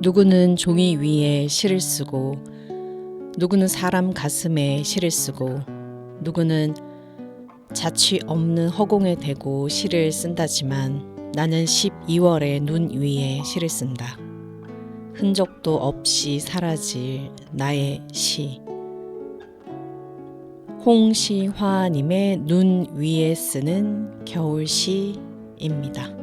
누구는 종이 위에 시를 쓰고, 누구는 사람 가슴에 시를 쓰고, 누구는 자취 없는 허공에 대고 시를 쓴다지만 나는 12월의 눈 위에 시를 쓴다. 흔적도 없이 사라질 나의 시. 홍시화님의 눈 위에 쓰는 겨울시입니다.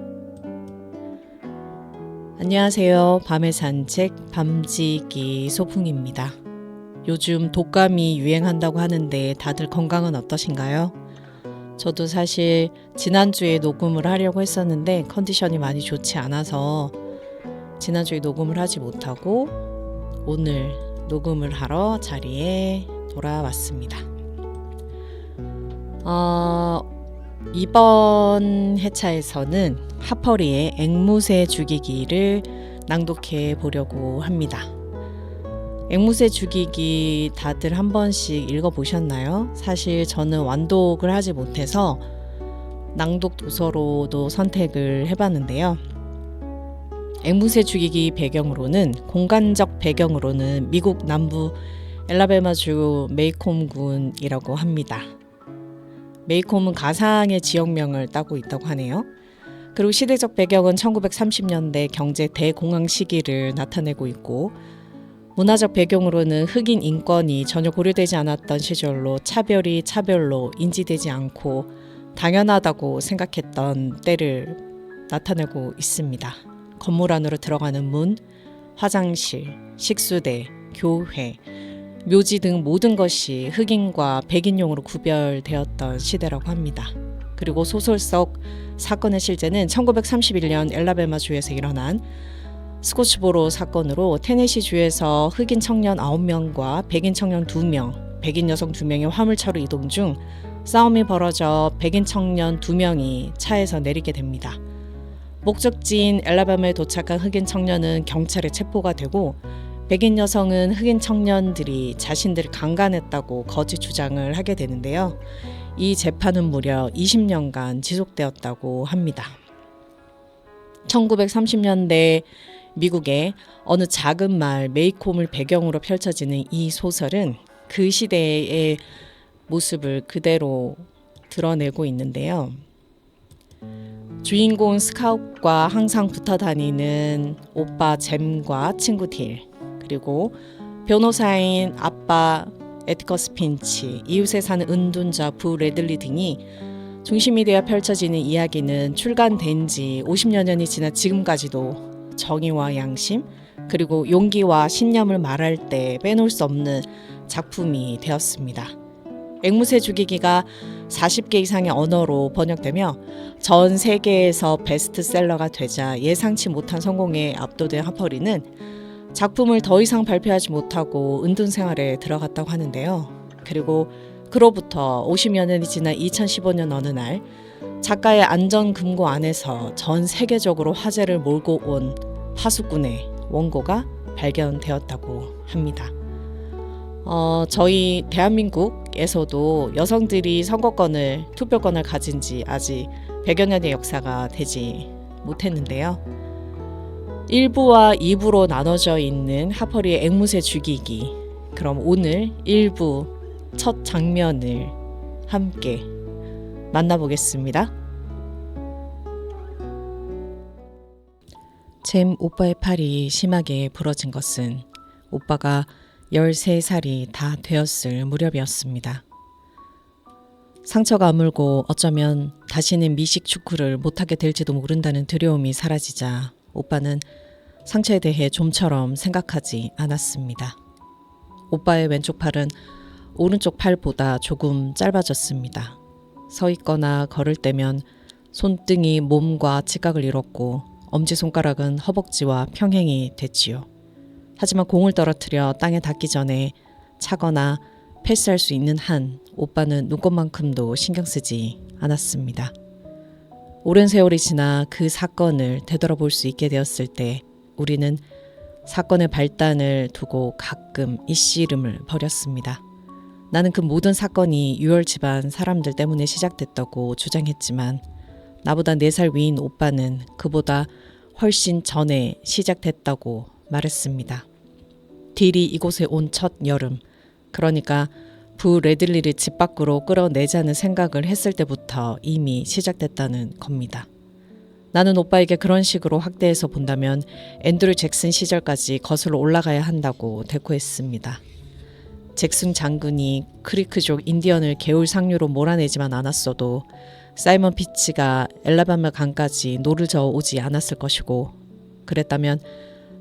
안녕하세요. 밤의 산책 밤지기 소풍입니다. 요즘 독감이 유행한다고 하는데 다들 건강은 어떠신가요? 저도 사실 지난주에 녹음을 하려고 했었는데 컨디션이 많이 좋지 않아서 지난주에 녹음을 하지 못하고 오늘 녹음을 하러 자리에 돌아왔습니다. 이번 회차에서는 하퍼리의 앵무새 죽이기를 낭독해 보려고 합니다. 앵무새 죽이기 다들 한 번씩 읽어보셨나요? 사실 저는 완독을 하지 못해서 낭독 도서로도 선택을 해봤는데요. 앵무새 죽이기 배경으로는 공간적 배경으로는 미국 남부 엘라베마주 메이콤군이라고 합니다. 메이콤은 가상의 지역명을 따고 있다고 하네요. 그리고 시대적 배경은 1930년대 경제 대공황 시기를 나타내고 있고, 문화적 배경으로는 흑인 인권이 전혀 고려되지 않았던 시절로 차별이 차별로 인지되지 않고 당연하다고 생각했던 때를 나타내고 있습니다. 건물 안으로 들어가는 문, 화장실, 식수대, 교회, 묘지 등 모든 것이 흑인과 백인용으로 구별되었던 시대라고 합니다. 그리고 소설 속 사건의 실제는 1931년 엘라베마주에서 일어난 스코츠보로 사건으로 테네시주에서 흑인 청년 9명과 백인 청년 2명, 백인 여성 2명이 화물차로 이동 중 싸움이 벌어져 백인 청년 2명이 차에서 내리게 됩니다. 목적지인 엘라바마에 도착한 흑인 청년은 경찰에 체포가 되고, 백인 여성은 흑인 청년들이 자신들을 강간했다고 거짓 주장을 하게 되는데요. 이 재판은 무려 20년간 지속되었다고 합니다. 1930년대 미국의 어느 작은 마을 메이콤을 배경으로 펼쳐지는 이 소설은 그 시대의 모습을 그대로 드러내고 있는데요. 주인공 스카웃과 항상 붙어 다니는 오빠 잼과 친구 딜, 그리고 변호사인 아빠 에티커스 핀치, 이웃에 사는 은둔자 부 레들리 등이 중심이 되어 펼쳐지는 이야기는 출간된 지 50여 년이 지난 지금까지도 정의와 양심, 그리고 용기와 신념을 말할 때 빼놓을 수 없는 작품이 되었습니다. 앵무새 죽이기가 40개 이상의 언어로 번역되며 전 세계에서 베스트셀러가 되자 예상치 못한 성공에 압도된 하퍼리는 작품을 더 이상 발표하지 못하고 은둔 생활에 들어갔다고 하는데요. 그리고 그로부터 50여 년이 지난 2015년 어느 날 작가의 안전금고 안에서 전 세계적으로 화제를 몰고 온 파수꾼의 원고가 발견되었다고 합니다. 저희 대한민국에서도 여성들이 선거권을, 투표권을 가진 지 아직 100여 년의 역사가 되지 못했는데요. 1부와 2부로 나눠져 있는 하퍼리의 앵무새 죽이기. 그럼 오늘 1부 첫 장면을 함께 만나보겠습니다. 잼 오빠의 팔이 심하게 부러진 것은 오빠가 13살이 다 되었을 무렵이었습니다. 상처가 아물고 어쩌면 다시는 미식 축구를 못하게 될지도 모른다는 두려움이 사라지자 오빠는 상처에 대해 좀처럼 생각하지 않았습니다. 오빠의 왼쪽 팔은 오른쪽 팔보다 조금 짧아졌습니다. 서 있거나 걸을 때면 손등이 몸과 직각을 이뤘고 엄지손가락은 허벅지와 평행이 됐지요. 하지만 공을 떨어뜨려 땅에 닿기 전에 차거나 패스할 수 있는 한 오빠는 눈곱만큼도 신경 쓰지 않았습니다. 오랜 세월이 지나 그 사건을 되돌아볼 수 있게 되었을 때 우리는 사건의 발단을 두고 가끔 이씨름을 벌였습니다. 나는 그 모든 사건이 유월 집안 사람들 때문에 시작됐다고 주장했지만 나보다 4살 위인 오빠는 그보다 훨씬 전에 시작됐다고 말했습니다. 딜이 이곳에 온 첫 여름, 그러니까 부 레들리를 집 밖으로 끌어내자는 생각을 했을 때부터 이미 시작됐다는 겁니다. 나는 오빠에게 그런 식으로 확대해서 본다면 앤드류 잭슨 시절까지 거슬러 올라가야 한다고 대꾸했습니다. 잭슨 장군이 크리크족 인디언을 개울 상류로 몰아내지만 않았어도 사이먼 피치가 엘라바마 강까지 노를 저어 오지 않았을 것이고, 그랬다면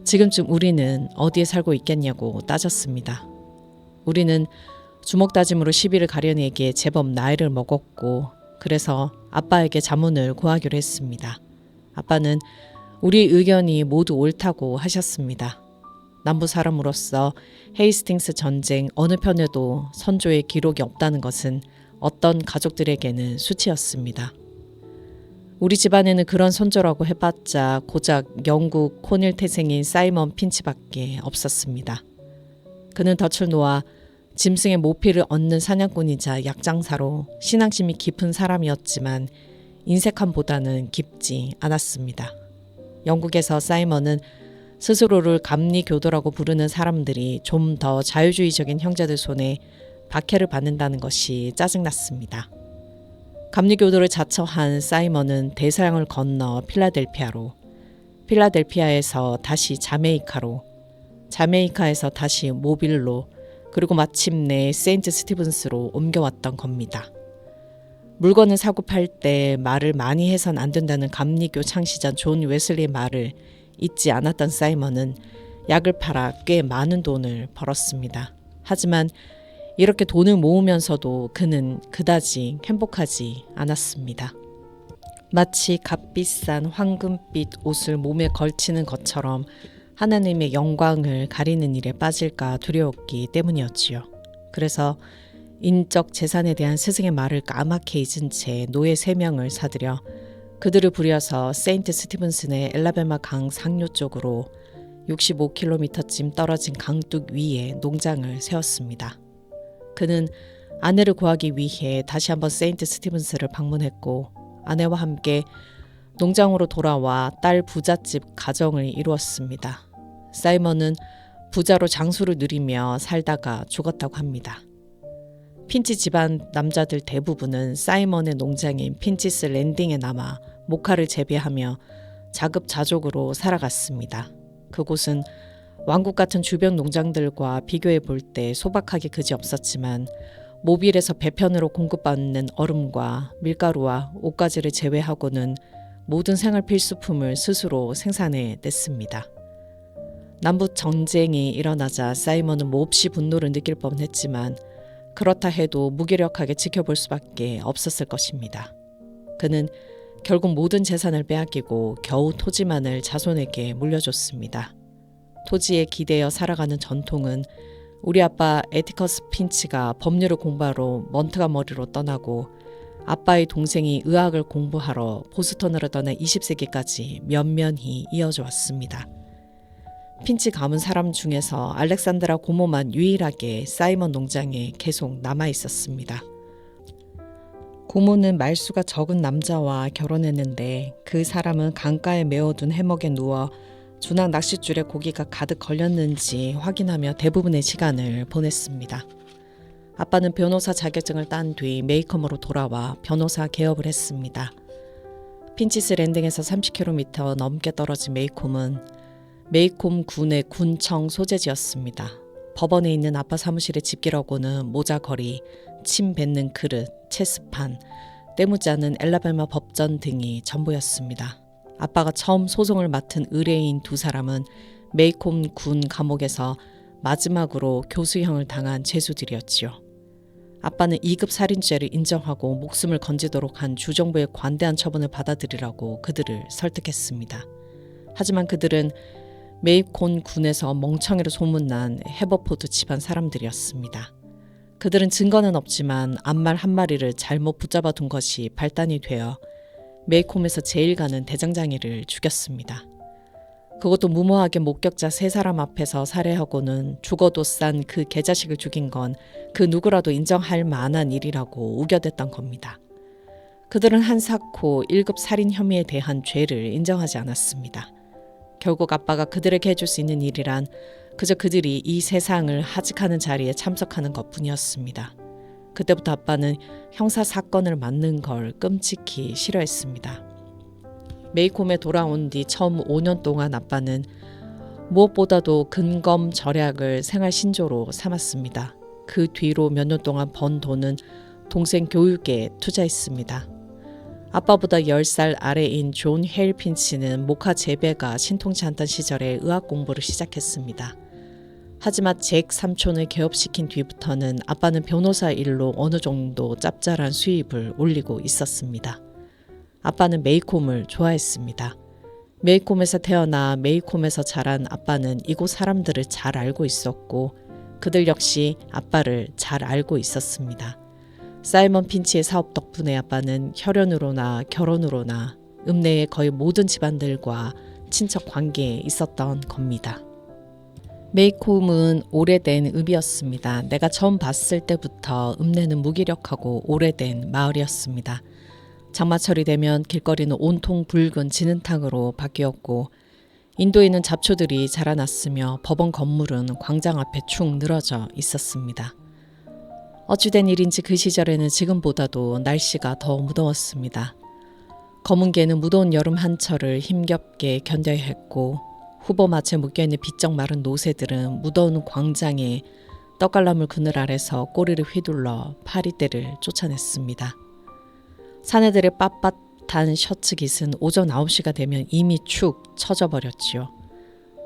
지금쯤 우리는 어디에 살고 있겠냐고 따졌습니다. 우리는 주먹 다짐으로 시비를 가려내기에 제법 나이를 먹었고, 그래서 아빠에게 자문을 구하기로 했습니다. 아빠는 우리 의견이 모두 옳다고 하셨습니다. 남부 사람으로서 헤이스팅스 전쟁 어느 편에도 선조의 기록이 없다는 것은 어떤 가족들에게는 수치였습니다. 우리 집안에는 그런 선조라고 해봤자 고작 영국 코닐 태생인 사이먼 핀치밖에 없었습니다. 그는 덫을 놓아 짐승의 모피를 얻는 사냥꾼이자 약장사로 신앙심이 깊은 사람이었지만 인색함보다는 깊지 않았습니다. 영국에서 사이먼은 스스로를 감리교도라고 부르는 사람들이 좀 더 자유주의적인 형제들 손에 박해를 받는다는 것이 짜증났습니다. 감리교도를 자처한 사이먼은 대서양을 건너 필라델피아로, 필라델피아에서 다시 자메이카로, 자메이카에서 다시 모빌로, 그리고 마침내 세인트 스티븐스로 옮겨왔던 겁니다. 물건을 사고 팔 때 말을 많이 해선 안 된다는 감리교 창시자 존 웨슬리의 말을 잊지 않았던 사이먼은 약을 팔아 꽤 많은 돈을 벌었습니다. 하지만 이렇게 돈을 모으면서도 그는 그다지 행복하지 않았습니다. 마치 값비싼 황금빛 옷을 몸에 걸치는 것처럼 하나님의 영광을 가리는 일에 빠질까 두려웠기 때문이었지요. 그래서 인적 재산에 대한 스승의 말을 까맣게 잊은 채 노예 3명을 사들여 그들을 부려서 세인트 스티븐슨의 엘라베마 강 상류 쪽으로 65km쯤 떨어진 강둑 위에 농장을 세웠습니다. 그는 아내를 구하기 위해 다시 한번 세인트 스티븐스를 방문했고, 아내와 함께 농장으로 돌아와 딸 부잣집 가정을 이루었습니다. 사이먼은 부자로 장수를 누리며 살다가 죽었다고 합니다. 핀치 집안 남자들 대부분은 사이먼의 농장인 핀치스 랜딩에 남아 모카를 재배하며 자급자족으로 살아갔습니다. 그곳은 왕국 같은 주변 농장들과 비교해 볼 때 소박하게 그지없었지만 모빌에서 배편으로 공급받는 얼음과 밀가루와 옷가지를 제외하고는 모든 생활 필수품을 스스로 생산해 냈습니다. 남북 전쟁이 일어나자 사이먼은 몹시 분노를 느낄 뻔했지만 그렇다 해도 무기력하게 지켜볼 수밖에 없었을 것입니다. 그는 결국 모든 재산을 빼앗기고 겨우 토지만을 자손에게 물려줬습니다. 토지에 기대어 살아가는 전통은 우리 아빠 에티커스 핀치가 법률을 공부하러 먼트가머리로 떠나고 아빠의 동생이 의학을 공부하러 보스턴으로 떠나 20세기까지 면면히 이어져 왔습니다. 핀치 가문 사람 중에서 알렉산드라 고모만 유일하게 사이먼 농장에 계속 남아 있었습니다. 고모는 말수가 적은 남자와 결혼했는데 그 사람은 강가에 메어둔 해먹에 누워 주낙 낚싯줄에 고기가 가득 걸렸는지 확인하며 대부분의 시간을 보냈습니다. 아빠는 변호사 자격증을 딴 뒤 메이컴으로 돌아와 변호사 개업을 했습니다. 핀치스 랜딩에서 30km 넘게 떨어진 메이콤은 메이콤 군의 군청 소재지였습니다. 법원에 있는 아빠 사무실의 집기라고는 모자거리, 침 뱉는 그릇, 체스판, 때묻지 않은 엘라베마 법전 등이 전부였습니다. 아빠가 처음 소송을 맡은 의뢰인 2사람은 메이콤 군 감옥에서 마지막으로 교수형을 당한 죄수들이었지요. 아빠는 2급 살인죄를 인정하고 목숨을 건지도록 한 주정부의 관대한 처분을 받아들이라고 그들을 설득했습니다. 하지만 그들은 메이콘 군에서 멍청이로 소문난 해버포드 집안 사람들이었습니다. 그들은 증거는 없지만 암말 한 마리를 잘못 붙잡아 둔 것이 발단이 되어 메이콤에서 제일 가는 대장장이를 죽였습니다. 그것도 무모하게 목격자 3사람 앞에서 살해하고는 죽어도 싼 그 개자식을 죽인 건 그 누구라도 인정할 만한 일이라고 우겨댔던 겁니다. 그들은 한사코 1급 살인 혐의에 대한 죄를 인정하지 않았습니다. 결국 아빠가 그들에게 해줄 수 있는 일이란 그저 그들이 이 세상을 하직하는 자리에 참석하는 것뿐이었습니다. 그때부터 아빠는 형사 사건을 맡는 걸 끔찍히 싫어했습니다. 메이콤에 돌아온 뒤 처음 5년 동안 아빠는 무엇보다도 근검 절약을 생활 신조로 삼았습니다. 그 뒤로 몇 년 동안 번 돈은 동생 교육에 투자했습니다. 아빠보다 10살 아래인 존 헤일 핀치는 모카 재배가 신통치 않던 시절에 의학 공부를 시작했습니다. 하지만 잭 삼촌을 개업시킨 뒤부터는 아빠는 변호사 일로 어느 정도 짭짤한 수입을 올리고 있었습니다. 아빠는 메이콤을 좋아했습니다. 메이콤에서 태어나 메이콤에서 자란 아빠는 이곳 사람들을 잘 알고 있었고 그들 역시 아빠를 잘 알고 있었습니다. 사이먼 핀치의 사업 덕분에 아빠는 혈연으로나 결혼으로나 읍내의 거의 모든 집안들과 친척 관계에 있었던 겁니다. 메이콤은 오래된 읍이었습니다. 내가 처음 봤을 때부터 읍내는 무기력하고 오래된 마을이었습니다. 장마철이 되면 길거리는 온통 붉은 진흙탕으로 바뀌었고 인도에는 잡초들이 자라났으며 법원 건물은 광장 앞에 축 늘어져 있었습니다. 어찌된 일인지 그 시절에는 지금보다도 날씨가 더 무더웠습니다. 검은 개는 무더운 여름 한철을 힘겹게 견뎌야 했고 후보마차에 묶여있는 비쩍 마른 노새들은 무더운 광장에 떡갈나물 그늘 아래서 꼬리를 휘둘러 파리떼를 쫓아냈습니다. 사내들의 빳빳한 셔츠 깃은 오전 9시가 되면 이미 축 처져 버렸지요.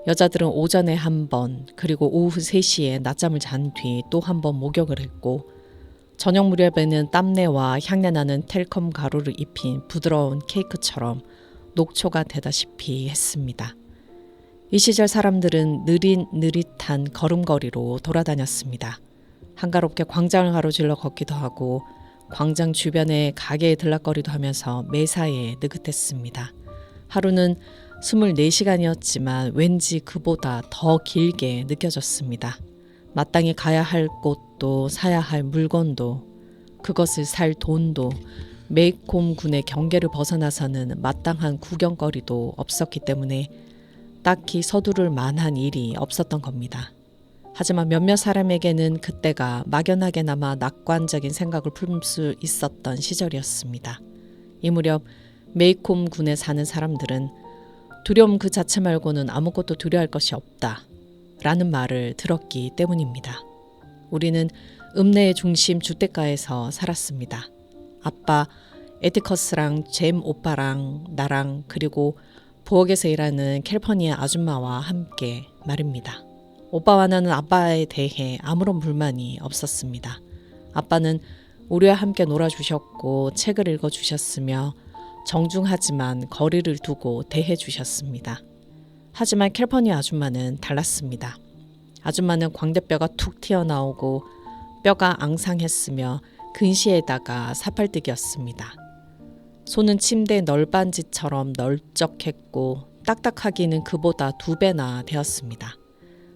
여자들은 오전에 한 번 그리고 오후 3시에 낮잠을 잔 뒤 또 한 번 목욕을 했고 저녁 무렵에는 땀내와 향내나는 텔컴 가루를 입힌 부드러운 케이크처럼 녹초가 되다시피 했습니다. 이 시절 사람들은 느릿느릿한 걸음걸이로 돌아다녔습니다. 한가롭게 광장을 가로질러 걷기도 하고 광장 주변의 가게에 들락거리도 하면서 매사에 느긋했습니다. 하루는 24시간이었지만 왠지 그보다 더 길게 느껴졌습니다. 마땅히 가야 할 곳도 사야 할 물건도 그것을 살 돈도 메이콤 군의 경계를 벗어나서는 마땅한 구경거리도 없었기 때문에 딱히 서두를 만한 일이 없었던 겁니다. 하지만 몇몇 사람에게는 그때가 막연하게나마 낙관적인 생각을 품을 수 있었던 시절이었습니다. 이 무렵 메이콤 군에 사는 사람들은 두려움 그 자체 말고는 아무것도 두려워할 것이 없다 라는 말을 들었기 때문입니다. 우리는 읍내의 중심 주택가에서 살았습니다. 아빠 에티커스랑 잼 오빠랑 나랑 그리고 부엌에서 일하는 캘퍼니아 아줌마와 함께 말입니다. 오빠와 나는 아빠에 대해 아무런 불만이 없었습니다. 아빠는 우리와 함께 놀아주셨고 책을 읽어주셨으며 정중하지만 거리를 두고 대해주셨습니다. 하지만 캘퍼니아 아줌마는 달랐습니다. 아줌마는 광대뼈가 툭 튀어나오고 뼈가 앙상했으며 근시에다가 사팔뜨기였습니다. 손은 침대 널빤지처럼 널쩍했고 딱딱하기는 그보다 2배나 되었습니다.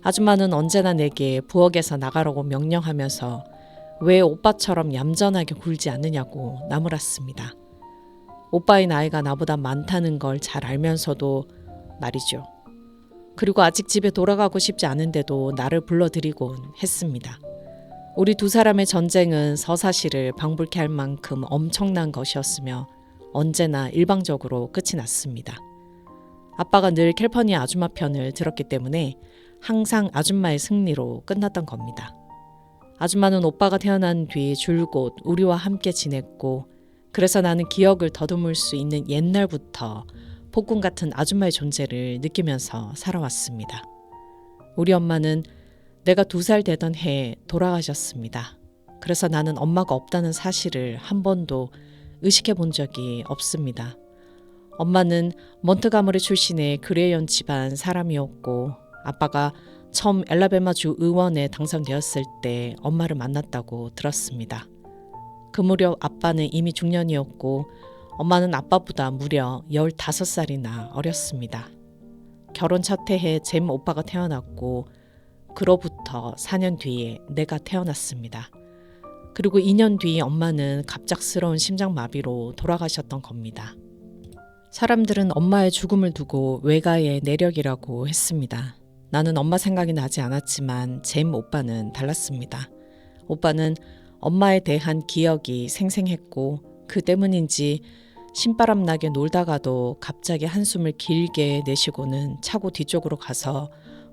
아줌마는 언제나 내게 부엌에서 나가라고 명령하면서 왜 오빠처럼 얌전하게 굴지 않느냐고 나무랐습니다. 오빠의 나이가 나보다 많다는 걸 잘 알면서도 말이죠. 그리고 아직 집에 돌아가고 싶지 않은데도 나를 불러들이곤 했습니다. 우리 두 사람의 전쟁은 서사시를 방불케 할 만큼 엄청난 것이었으며 언제나 일방적으로 끝이 났습니다. 아빠가 늘 캘퍼니아 아줌마 편을 들었기 때문에 항상 아줌마의 승리로 끝났던 겁니다. 아줌마는 오빠가 태어난 뒤 줄곧 우리와 함께 지냈고 그래서 나는 기억을 더듬을 수 있는 옛날부터 폭군 같은 아줌마의 존재를 느끼면서 살아왔습니다. 우리 엄마는 내가 2살 되던 해에 돌아가셨습니다. 그래서 나는 엄마가 없다는 사실을 한 번도 의식해 본 적이 없습니다. 엄마는 몬트가머리 출신의 그레이언 집안 사람이었고 아빠가 처음 엘라베마주 의원에 당선되었을 때 엄마를 만났다고 들었습니다. 그 무렵 아빠는 이미 중년이었고 엄마는 아빠보다 무려 15살이나 어렸습니다. 결혼 첫 해에 잼 오빠가 태어났고 그로부터 4년 뒤에 내가 태어났습니다. 그리고 2년 뒤 엄마는 갑작스러운 심장마비로 돌아가셨던 겁니다. 사람들은 엄마의 죽음을 두고 외가의 내력이라고 했습니다. 나는 엄마 생각이 나지 않았지만 잼 오빠는 달랐습니다. 오빠는 엄마에 대한 기억이 생생했고 그 때문인지 신바람 나게 놀다가도 갑자기 한숨을 길게 내쉬고는 차고 뒤쪽으로 가서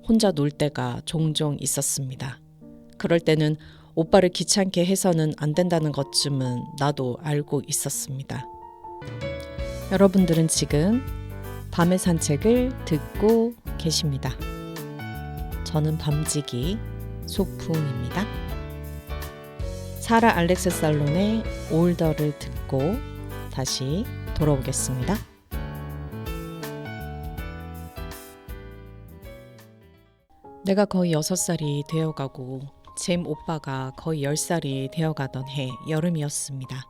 혼자 놀 때가 종종 있었습니다. 그럴 때는 오빠를 귀찮게 해서는 안 된다는 것쯤은 나도 알고 있었습니다. 여러분들은 지금 밤의 산책을 듣고 계십니다. 저는 밤지기 소풍입니다. 사라 알렉스 살론의 올더를 듣고 다시 돌아오겠습니다. 내가 거의 6살이 되어가고 잼 오빠가 거의 10살이 되어가던 해 여름이었습니다.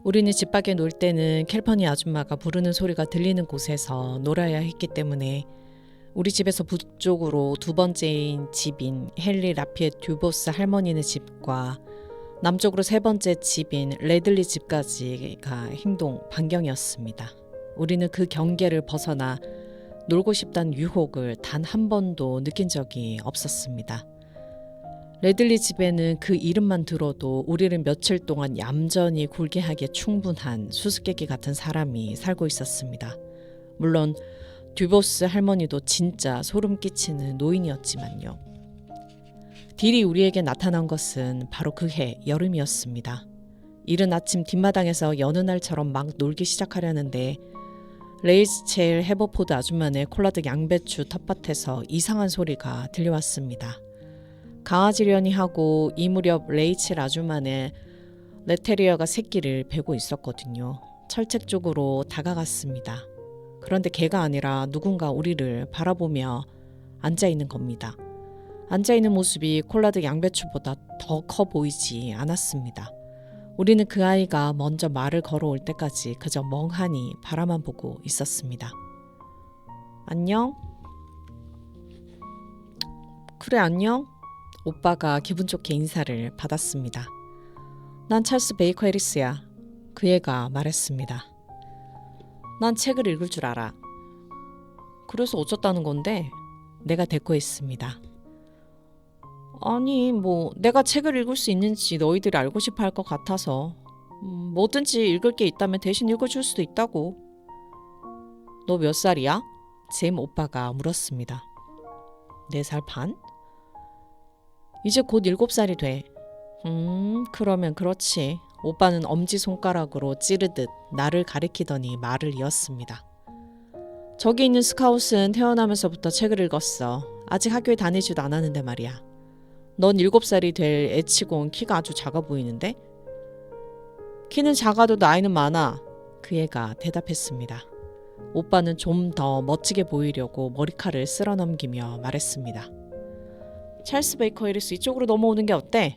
우리는 집 밖에 놀 때는 캘퍼니 아줌마가 부르는 소리가 들리는 곳에서 놀아야 했기 때문에 우리 집에서 북쪽으로 두 번째인 집인 헨리 라피에 듀보스 할머니네 집과 남쪽으로 세 번째 집인 레들리 집까지가 행동 반경이었습니다. 우리는 그 경계를 벗어나 놀고 싶다는 유혹을 단 한 번도 느낀 적이 없었습니다. 레들리 집에는 그 이름만 들어도 우리를 며칠 동안 얌전히 굴게 하기에 충분한 수수께끼 같은 사람이 살고 있었습니다. 물론 듀보스 할머니도 진짜 소름 끼치는 노인이었지만요. 딜이 우리에게 나타난 것은 바로 그 해 여름이었습니다. 이른 아침 뒷마당에서 여느 날처럼 막 놀기 시작하려는데 레이첼 해버포드 아줌마네 콜라드 양배추 텃밭에서 이상한 소리가 들려왔습니다. 강아지려니 하고 이 무렵 레이첼 아줌마네 레테리어가 새끼를 베고 있었거든요. 철책 쪽으로 다가갔습니다. 그런데 개가 아니라 누군가 우리를 바라보며 앉아있는 겁니다. 앉아있는 모습이 콜라드 양배추보다 더 커 보이지 않았습니다. 우리는 그 아이가 먼저 말을 걸어올 때까지 그저 멍하니 바라만 보고 있었습니다. 안녕? 그래 안녕? 오빠가 기분 좋게 인사를 받았습니다. 난 찰스 베이커 해리스야. 그 애가 말했습니다. 난 책을 읽을 줄 알아. 그래서 어쩌다는 건데? 내가 대꾸했습니다. 아니 내가 책을 읽을 수 있는지 너희들이 알고 싶어 할 것 같아서 뭐든지 읽을 게 있다면 대신 읽어줄 수도 있다고. 너 몇 살이야? 잼 오빠가 물었습니다. 4살 반? 이제 곧 7살이 돼. 그러면 그렇지. 오빠는 엄지손가락으로 찌르듯 나를 가리키더니 말을 이었습니다. 저기 있는 스카웃은 태어나면서부터 책을 읽었어. 아직 학교에 다니지도 않았는데 말이야. 넌 7살이 될 애치곤 키가 아주 작아 보이는데? 키는 작아도 나이는 많아. 그 애가 대답했습니다. 오빠는 좀 더 멋지게 보이려고 머리칼을 쓸어넘기며 말했습니다. 찰스 베이커 해리스 이쪽으로 넘어오는 게 어때?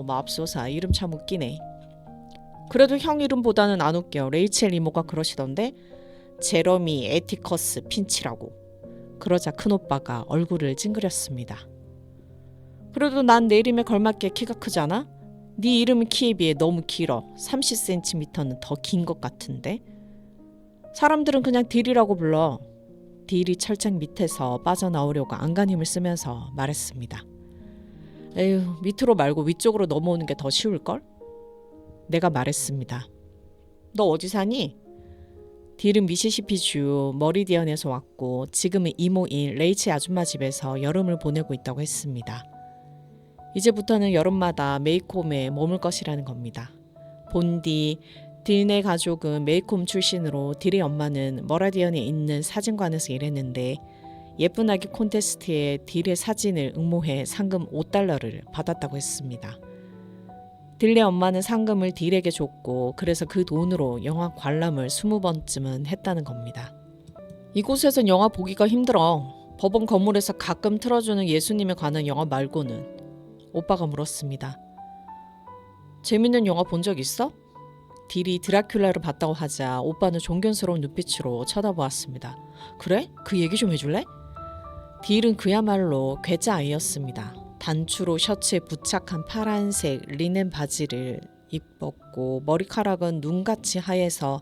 맙소사 이름 참 웃기네. 그래도 형 이름보다는 안 웃겨. 레이첼 이모가 그러시던데 제러미 에티커스 핀치라고. 그러자 큰오빠가 얼굴을 찡그렸습니다. 그래도 난 내 이름에 걸맞게 키가 크잖아? 네 이름 키에 비해 너무 길어. 30cm는 더 긴 것 같은데? 사람들은 그냥 딜이라고 불러. 딜이 철장 밑에서 빠져나오려고 안간힘을 쓰면서 말했습니다. 에휴, 밑으로 말고 위쪽으로 넘어오는 게 더 쉬울걸? 내가 말했습니다. 너 어디 사니? 딜은 미시시피주 머리디언에서 왔고 지금은 이모인 레이첼 아줌마 집에서 여름을 보내고 있다고 했습니다. 이제부터는 여름마다 메이콤에 머물 것이라는 겁니다. 본디 딜네 가족은 메이콤 출신으로 딜의 엄마는 머라디언에 있는 사진관에서 일했는데 예쁜 아기 콘테스트에 딜의 사진을 응모해 상금 $5를 받았다고 했습니다. 딜의 엄마는 상금을 딜에게 줬고 그래서 그 돈으로 영화 관람을 20번쯤은 했다는 겁니다. 이곳에선 영화 보기가 힘들어. 법원 건물에서 가끔 틀어주는 예수님에 관한 영화 말고는. 오빠가 물었습니다. 재밌는 영화 본 적 있어? 딜이 드라큘라를 봤다고 하자 오빠는 존경스러운 눈빛으로 쳐다보았습니다. 그래? 그 얘기 좀 해줄래? 딜은 그야말로 괴짜 아이였습니다. 단추로 셔츠에 부착한 파란색 리넨 바지를 입었고 머리카락은 눈같이 하얘서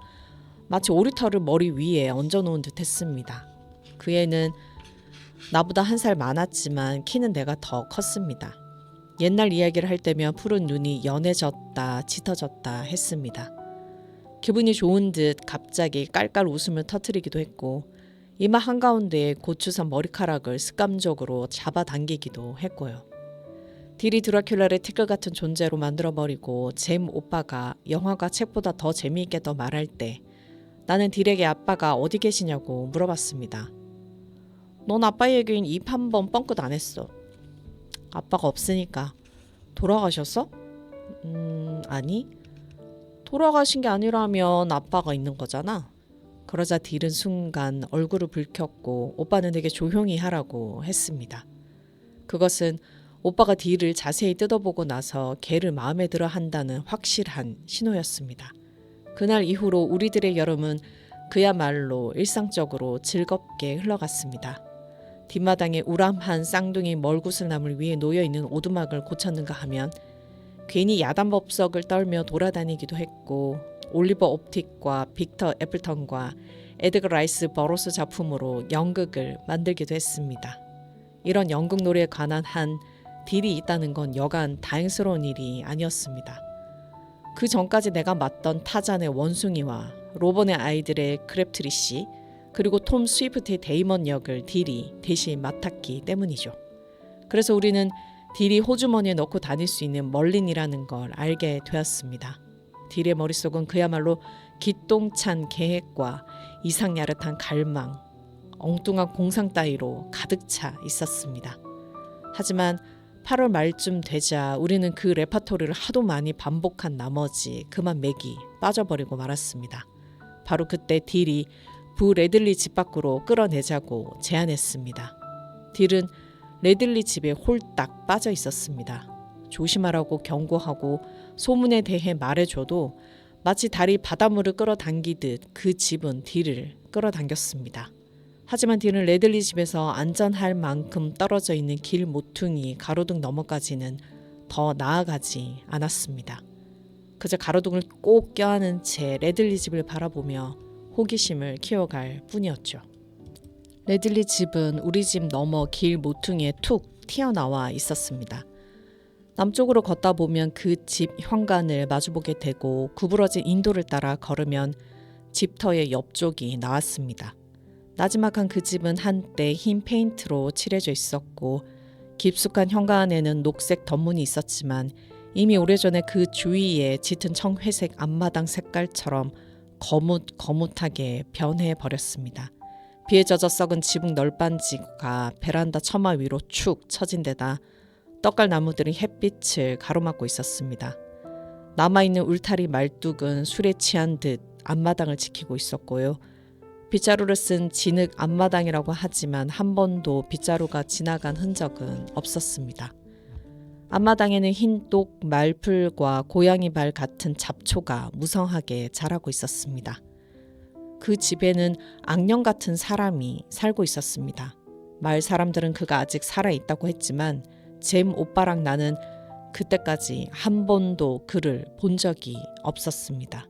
마치 오리털을 머리 위에 얹어놓은 듯 했습니다. 그 애는 나보다 한 살 많았지만 키는 내가 더 컸습니다. 옛날 이야기를 할 때면 푸른 눈이 연해졌다 짙어졌다 했습니다. 기분이 좋은 듯 갑자기 깔깔 웃음을 터뜨리기도 했고 이마 한가운데에 고추선 머리카락을 습관적으로 잡아당기기도 했고요. 딜이 드라큘라를 티끌 같은 존재로 만들어버리고 잼 오빠가 영화가 책보다 더 재미있게 말할 때 나는 딜에게 아빠가 어디 계시냐고 물어봤습니다. 넌 아빠 얘기는 입 한 번 뻥끗 안 했어. 아빠가 없으니까. 돌아가셨어? 아니. 돌아가신 게 아니라면 아빠가 있는 거잖아. 그러자 딜은 순간 얼굴을 붉혔고 오빠는 되게 조용히 하라고 했습니다. 그것은 오빠가 딜을 자세히 뜯어보고 나서 걔를 마음에 들어 한다는 확실한 신호였습니다. 그날 이후로 우리들의 여름은 그야말로 일상적으로 즐겁게 흘러갔습니다. 뒷마당에 우람한 쌍둥이 멀구슬나물 위에 놓여있는 오두막을 고쳤는가 하면 괜히 야단법석을 떨며 돌아다니기도 했고 올리버 옵틱과 빅터 애플턴과 에드거 라이스 버로스 작품으로 연극을 만들기도 했습니다. 이런 연극 노래에 관한 한 딜이 있다는 건 여간 다행스러운 일이 아니었습니다. 그 전까지 내가 맡던 타잔의 원숭이와 로번의 아이들의 크랩트리 씨 그리고 톰 스위프트의 데이먼 역을 딜이 대신 맡았기 때문이죠. 그래서 우리는 딜이 호주머니에 넣고 다닐 수 있는 멀린이라는 걸 알게 되었습니다. 딜의 머릿속은 그야말로 기똥찬 계획과 이상야릇한 갈망, 엉뚱한 공상 따위로 가득 차 있었습니다. 하지만 8월 말쯤 되자 우리는 그 레파토리를 하도 많이 반복한 나머지 그만 맥이 빠져버리고 말았습니다. 바로 그때 딜이 부 레들리 집 밖으로 끌어내자고 제안했습니다. 딜은 레들리 집에 홀딱 빠져 있었습니다. 조심하라고 경고하고 소문에 대해 말해줘도 마치 달이 바닷물을 끌어당기듯 그 집은 딜을 끌어당겼습니다. 하지만 딜은 레들리 집에서 안전할 만큼 떨어져 있는 길 모퉁이 가로등 너머까지는 더 나아가지 않았습니다. 그저 가로등을 꼭 껴안은 채 레들리 집을 바라보며 호기심을 키워갈 뿐이었죠. 레들리 집은 우리 집 너머 길 모퉁이에 툭 튀어나와 있었습니다. 남쪽으로 걷다 보면 그 집 현관을 마주보게 되고 구부러진 인도를 따라 걸으면 집터의 옆쪽이 나왔습니다. 나지막한 그 집은 한때 흰 페인트로 칠해져 있었고 깊숙한 현관에는 녹색 덧문이 있었지만 이미 오래전에 그 주위에 짙은 청회색 앞마당 색깔처럼 거뭇거뭇하게 변해버렸습니다. 비에 젖어 썩은 지붕 널빤지가 베란다 처마 위로 축 처진 데다 떡갈나무들이 햇빛을 가로막고 있었습니다. 남아있는 울타리 말뚝은 술에 취한 듯 앞마당을 지키고 있었고요. 빗자루를 쓴 진흙 앞마당이라고 하지만 한 번도 빗자루가 지나간 흔적은 없었습니다. 앞마당에는 흰독 말풀과 고양이 발 같은 잡초가 무성하게 자라고 있었습니다. 그 집에는 악령 같은 사람이 살고 있었습니다. 마을 사람들은 그가 아직 살아있다고 했지만 잼 오빠랑 나는 그때까지 한 번도 그를 본 적이 없었습니다.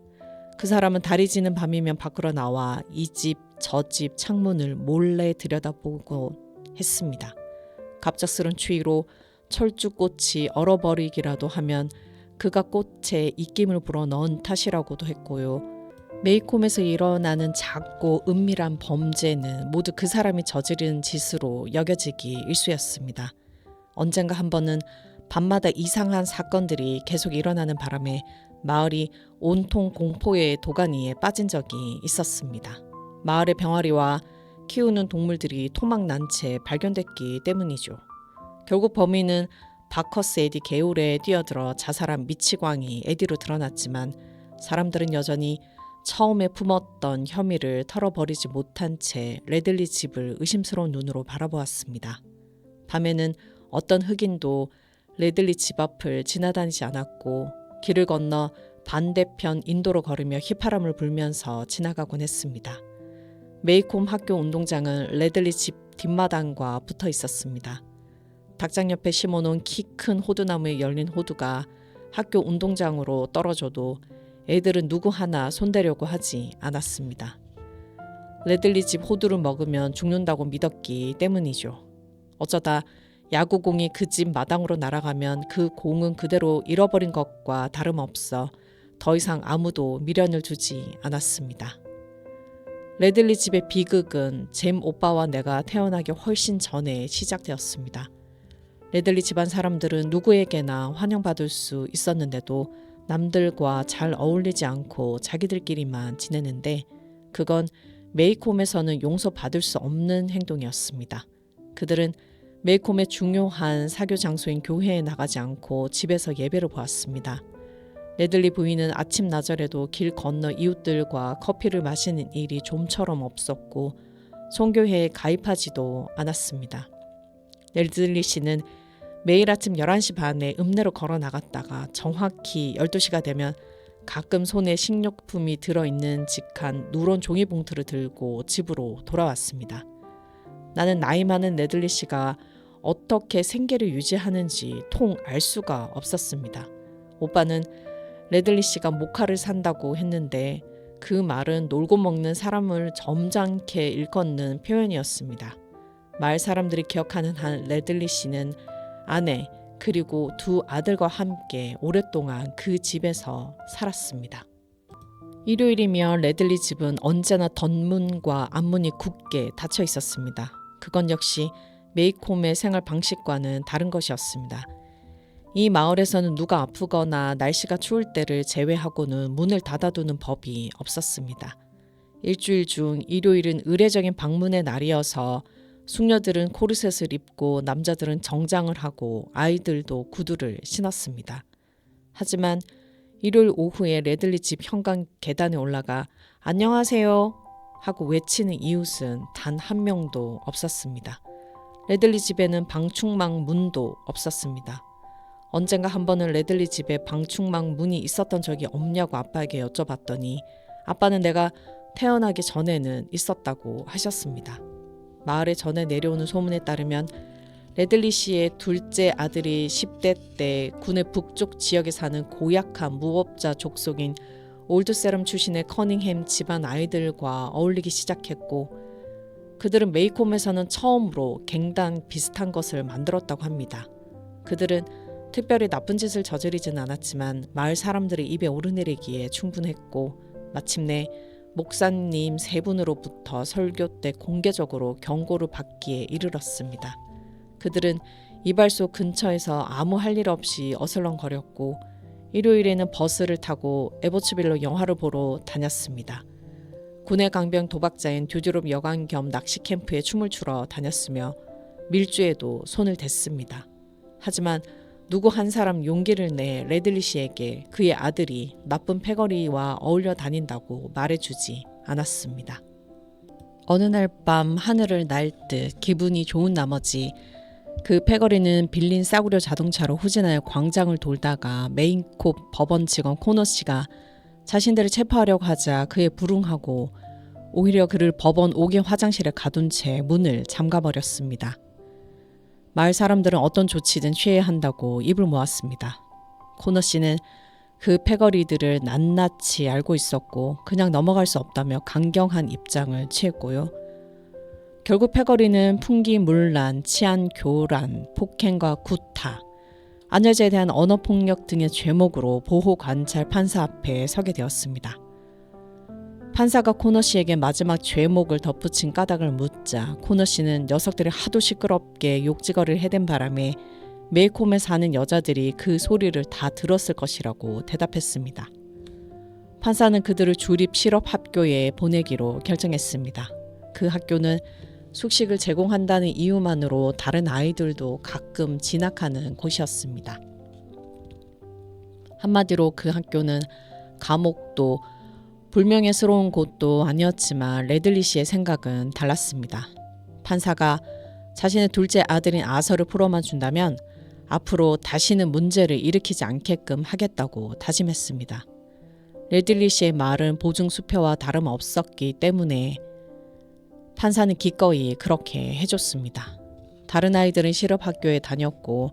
그 사람은 달이 지는 밤이면 밖으로 나와 이 집, 저 집 창문을 몰래 들여다보고 했습니다. 갑작스런 추위로 철쭉꽃이 얼어버리기라도 하면 그가 꽃에 입김을 불어넣은 탓이라고도 했고요. 메이콤에서 일어나는 작고 은밀한 범죄는 모두 그 사람이 저지른 짓으로 여겨지기 일쑤였습니다. 언젠가 한 번은 밤마다 이상한 사건들이 계속 일어나는 바람에 마을이 온통 공포의 도가니에 빠진 적이 있었습니다. 마을의 병아리와 키우는 동물들이 토막난 채 발견됐기 때문이죠. 결국 범인은 바커스 에디 개울에 뛰어들어 자살한 미치광이 에디로 드러났지만 사람들은 여전히 처음에 품었던 혐의를 털어버리지 못한 채 레들리 집을 의심스러운 눈으로 바라보았습니다. 밤에는 어떤 흑인도 레들리 집 앞을 지나다니지 않았고 길을 건너 반대편 인도로 걸으며 휘파람을 불면서 지나가곤 했습니다. 메이콤 학교 운동장은 레들리 집 뒷마당과 붙어 있었습니다. 닭장 옆에 심어놓은 키 큰 호두나무에 열린 호두가 학교 운동장으로 떨어져도 애들은 누구 하나 손대려고 하지 않았습니다. 레들리 집 호두를 먹으면 죽는다고 믿었기 때문이죠. 어쩌다 야구공이 그 집 마당으로 날아가면 그 공은 그대로 잃어버린 것과 다름없어 더 이상 아무도 미련을 두지 않았습니다. 레들리 집의 비극은 잼 오빠와 내가 태어나기 훨씬 전에 시작되었습니다. 레들리 집안 사람들은 누구에게나 환영받을 수 있었는데도 남들과 잘 어울리지 않고 자기들끼리만 지내는데 그건 메이콤에서는 용서받을 수 없는 행동이었습니다. 그들은 메이콤의 중요한 사교 장소인 교회에 나가지 않고 집에서 예배를 보았습니다. 레들리 부인은 아침나절에도 길 건너 이웃들과 커피를 마시는 일이 좀처럼 없었고 송교회에 가입하지도 않았습니다. 레들리 씨는 매일 아침 11시 반에 읍내로 걸어 나갔다가 정확히 12시가 되면 가끔 손에 식료품이 들어있는 직한 누런 종이봉투를 들고 집으로 돌아왔습니다. 나는 나이 많은 레들리 씨가 어떻게 생계를 유지하는지 통 알 수가 없었습니다. 오빠는 레들리 씨가 모카를 산다고 했는데 그 말은 놀고 먹는 사람을 점잖게 일컫는 표현이었습니다. 마을 사람들이 기억하는 한 레들리 씨는 아내 그리고 두 아들과 함께 오랫동안 그 집에서 살았습니다. 일요일이면 레들리 집은 언제나 덧문과 앞문이 굳게 닫혀 있었습니다. 그건 역시 메이콤의 생활 방식과는 다른 것이었습니다. 이 마을에서는 누가 아프거나 날씨가 추울 때를 제외하고는 문을 닫아두는 법이 없었습니다. 일주일 중 일요일은 의례적인 방문의 날이어서 숙녀들은 코르셋을 입고 남자들은 정장을 하고 아이들도 구두를 신었습니다. 하지만 일요일 오후에 레들리 집 현관 계단에 올라가 안녕하세요 하고 외치는 이웃은 단 한 명도 없었습니다. 레들리 집에는 방충망 문도 없었습니다. 언젠가 한 번은 레들리 집에 방충망 문이 있었던 적이 없냐고 아빠에게 여쭤봤더니 아빠는 내가 태어나기 전에는 있었다고 하셨습니다. 마을에 전해 내려오는 소문에 따르면 레들리 씨의 둘째 아들이 10대 때 군의 북쪽 지역에 사는 고약한 무법자 족속인 올드세럼 출신의 커닝햄 집안 아이들과 어울리기 시작했고 그들은 메이콤에서는 처음으로 갱단 비슷한 것을 만들었다고 합니다. 그들은 특별히 나쁜 짓을 저지르지는 않았지만 마을 사람들의 입에 오르내리기에 충분했고 마침내 목사님 세 분으로부터 설교 때 공개적으로 경고를 받기에 이르렀습니다. 그들은 이발소 근처에서 아무 할 일 없이 어슬렁거렸고 일요일에는 버스를 타고 에보츠빌로 영화를 보러 다녔습니다. 군의 강병 도박자인 듀드롭 여관 겸 낚시 캠프에 춤을 추러 다녔으며 밀주에도 손을 댔습니다. 하지만 누구 한 사람 용기를 내 레들리 씨에게 그의 아들이 나쁜 패거리와 어울려 다닌다고 말해주지 않았습니다. 어느 날 밤 하늘을 날 듯 기분이 좋은 나머지 그 패거리는 빌린 싸구려 자동차로 후진하여 광장을 돌다가 메인콥 법원 직원 코너 씨가 자신들을 체포하려고 하자 그에 불응하고 오히려 그를 법원 5개 화장실에 가둔 채 문을 잠가버렸습니다. 마을 사람들은 어떤 조치든 취해야 한다고 입을 모았습니다. 코너 씨는 그 패거리들을 낱낱이 알고 있었고 그냥 넘어갈 수 없다며 강경한 입장을 취했고요. 결국 패거리는 풍기문란, 치안교란, 폭행과 구타, 안여자에 대한 언어폭력 등의 죄목으로 보호관찰 판사 앞에 서게 되었습니다. 판사가 코너 씨에게 마지막 죄목을 덧붙인 까닭을 묻자 코너 씨는 녀석들이 하도 시끄럽게 욕지거리를 해댄 바람에 메이콤에 사는 여자들이 그 소리를 다 들었을 것이라고 대답했습니다. 판사는 그들을 주립 실업학교에 보내기로 결정했습니다. 그 학교는 숙식을 제공한다는 이유만으로 다른 아이들도 가끔 진학하는 곳이었습니다. 한마디로 그 학교는 감옥도 불명예스러운 곳도 아니었지만 레들리 씨의 생각은 달랐습니다. 판사가 자신의 둘째 아들인 아서를 풀어만 준다면 앞으로 다시는 문제를 일으키지 않게끔 하겠다고 다짐했습니다. 레들리 씨의 말은 보증수표와 다름없었기 때문에 판사는 기꺼이 그렇게 해줬습니다. 다른 아이들은 실업학교에 다녔고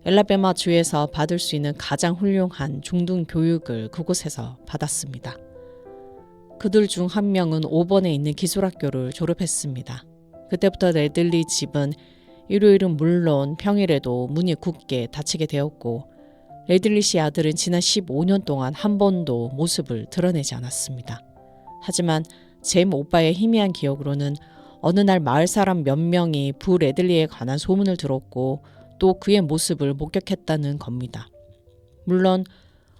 엘라베마 주에서 받을 수 있는 가장 훌륭한 중등 교육을 그곳에서 받았습니다. 그들 중 한 명은 5번에 있는 기술학교를 졸업했습니다. 그때부터 레들리 집은 일요일은 물론 평일에도 문이 굳게 닫히게 되었고 레들리 씨 아들은 지난 15년 동안 한 번도 모습을 드러내지 않았습니다. 하지만 잼 오빠의 희미한 기억으로는 어느 날 마을 사람 몇 명이 부 레들리에 관한 소문을 들었고 또 그의 모습을 목격했다는 겁니다. 물론